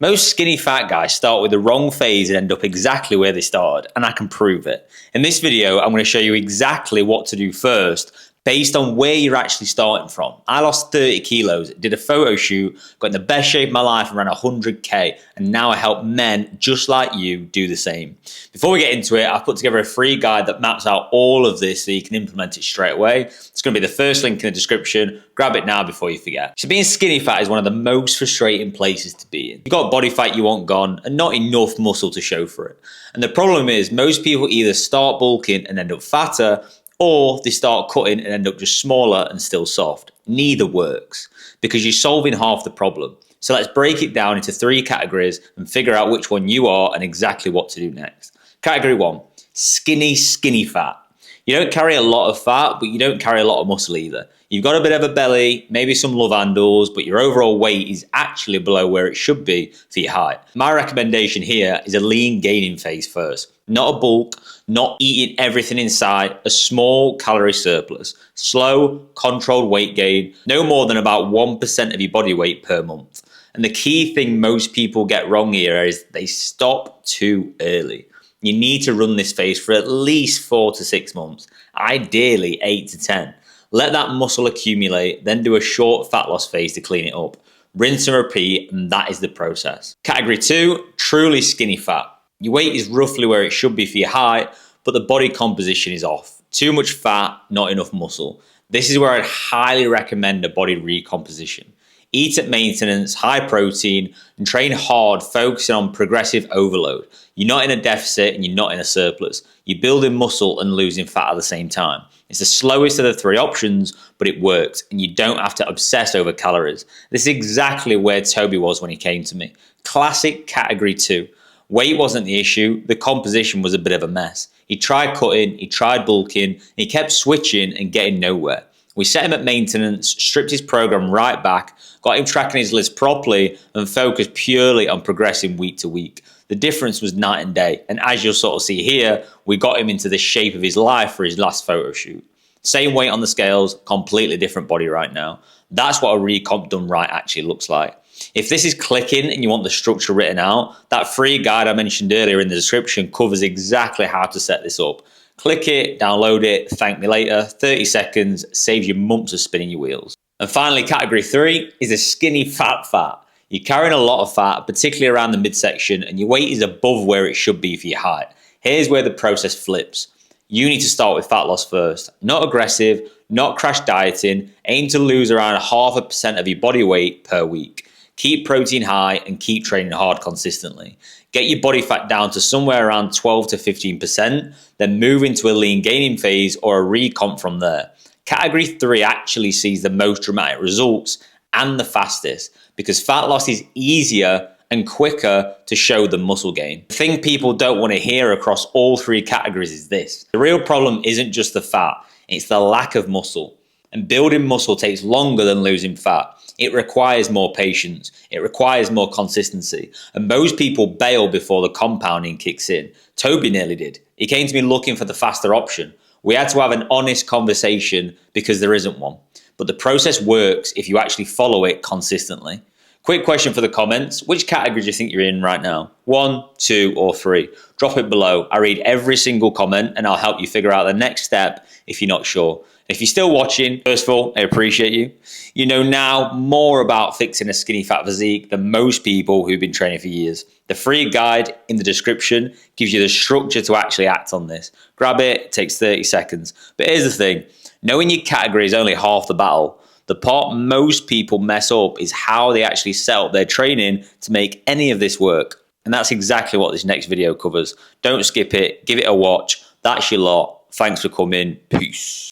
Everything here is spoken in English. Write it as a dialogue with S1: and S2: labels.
S1: Most skinny fat guys start with the wrong phase and end up exactly where they started, and I can prove it. In this video, I'm going to show you exactly what to do first based on where you're actually starting from. I lost 30 kilos, did a photo shoot, got in the best shape of my life and ran 100k, and now I help men just like you do the same. Before we get into it, I've put together a free guide that maps out all of this so you can implement it straight away. It's going to be the first link in the description. Grab it now before you forget. So being skinny fat is one of the most frustrating places to be in. You've got body fat you want gone and not enough muscle to show for it. And the problem is most people either start bulking and end up fatter, or they start cutting and end up just smaller and still soft. Neither works because you're solving half the problem. So let's break it down into 3 categories and figure out which one you are and exactly what to do next. Category 1, skinny fat. You don't carry a lot of fat, but you don't carry a lot of muscle either. You've got a bit of a belly, maybe some love handles, but your overall weight is actually below where it should be for your height. My recommendation here is a lean gaining phase first. Not a bulk, not eating everything inside, a small calorie surplus. Slow, controlled weight gain, no more than about 1% of your body weight per month. And the key thing most people get wrong here is they stop too early. You need to run this phase for at least 4 to 6 months, ideally 8 to 10. Let that muscle accumulate, then do a short fat loss phase to clean it up. Rinse and repeat, and that is the process. Category 2, truly skinny fat. Your weight is roughly where it should be for your height, but the body composition is off. Too much fat, not enough muscle. This is where I'd highly recommend a body recomposition. Eat at maintenance, high protein, and train hard, focusing on progressive overload. You're not in a deficit and you're not in a surplus. You're building muscle and losing fat at the same time. It's the slowest of the 3 options, but it works, and you don't have to obsess over calories. This is exactly where Toby was when he came to me. Classic category 2. Weight wasn't the issue, the composition was a bit of a mess. He tried cutting, he tried bulking, and he kept switching and getting nowhere. We set him at maintenance, stripped his program right back, got him tracking his list properly, and focused purely on progressing week to week. The difference was night and day, and as you'll sort of see here, we got him into the shape of his life for his last photo shoot. Same weight on the scales, completely different body right now. That's what a recomp done right actually looks like. If this is clicking and you want the structure written out, that free guide I mentioned earlier in the description covers exactly how to set this up. Click it, download it, thank me later, 30 seconds, saves you months of spinning your wheels. And finally, category 3 is a skinny fat. You're carrying a lot of fat, particularly around the midsection, and your weight is above where it should be for your height. Here's where the process flips. You need to start with fat loss first. Not aggressive, not crash dieting. Aim to lose around 0.5% of your body weight per week. Keep protein high and keep training hard consistently. Get your body fat down to somewhere around 12 to 15%, then move into a lean gaining phase or a recomp from there. Category 3 actually sees the most dramatic results and the fastest because fat loss is easier and quicker to show than muscle gain. The thing people don't want to hear across all 3 categories is this. The real problem isn't just the fat, it's the lack of muscle. And building muscle takes longer than losing fat. It requires more patience. It requires more consistency. And most people bail before the compounding kicks in. Toby nearly did. He came to me looking for the faster option. We had to have an honest conversation because there isn't one. But the process works if you actually follow it consistently. Quick question for the comments. Which category do you think you're in right now? 1, 2, or 3? Drop it below. I read every single comment and I'll help you figure out the next step if you're not sure. If you're still watching, first of all, I appreciate you. You know now more about fixing a skinny fat physique than most people who've been training for years. The free guide in the description gives you the structure to actually act on this. Grab it, it takes 30 seconds. But here's the thing, knowing your category is only half the battle. The part most people mess up is how they actually set up their training to make any of this work. And that's exactly what this next video covers. Don't skip it, give it a watch. That's your lot. Thanks for coming. Peace.